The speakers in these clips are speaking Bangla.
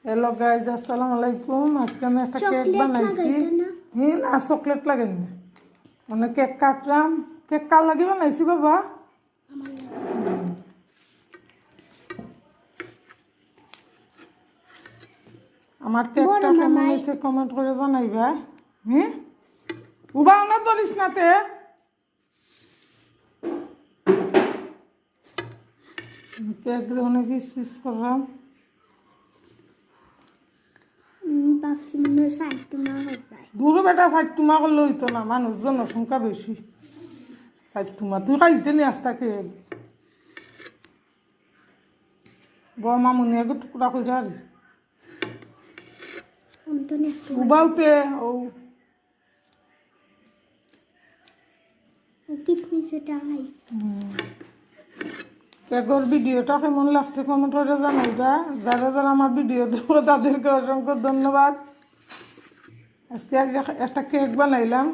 হ্যালো গাইজ, আসসালামু আলাইকুম। আজকে আমি একটা কেক বানাইছি। না চকলেট লাগেন না, মানে কেক কাটলাম। কেক কার লাগি বানাইছি বাবা? আমার কেকটা কেমন হয়েছে কমেন্ট করে জানাইবা। উবা না ধরিস না তে। কেক অনেক পিস করলাম। দূর বেটা 60 করলে হইতো না, মানুষজন সংখ্যা বেশি। 60 তুই খাইতে নি আস্তা কেক বড় মামুনি আগে টুকরা করে আর উবাউতে ও কেকর ভিডিওটা কেমন লাগছে কমেন্ট করে জানাইবা। যারা যারা আমার ভিডিও দেবো তাদেরকে অসংখ্য ধন্যবাদ। আজকে একটা কেক বানাইলাম।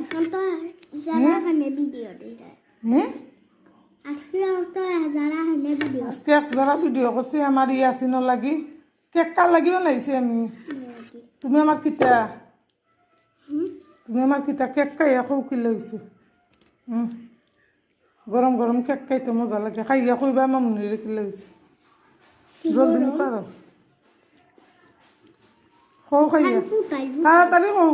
আজকে যারা ভিডিও করছে আমার ইয়াসিন লাগি কেক কার লাগি বানাইছি আমি। তুমি আমার কিতা কেক খাইয়া খুব কি লাগছে। গরম গরম কেক খাইতে মজা লাগে। খাইয়া কইবা মামুনি রেখে লাগছে। জলদি পারো খৌ খাইয়া তাড়াতাড়ি খৌ।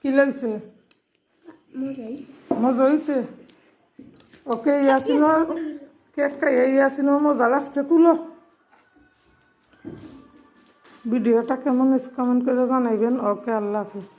কি লাগছে? মজা হয়েছে। ওকে ইয়াসিনের কেক খাইয়া ইয়াসিনের মজা লাগছে। তুলো ভিডিওটা কেমন হয়েছে কমেন্ট করে জানাইবেন। ওকে, আল্লাহ হাফিজ।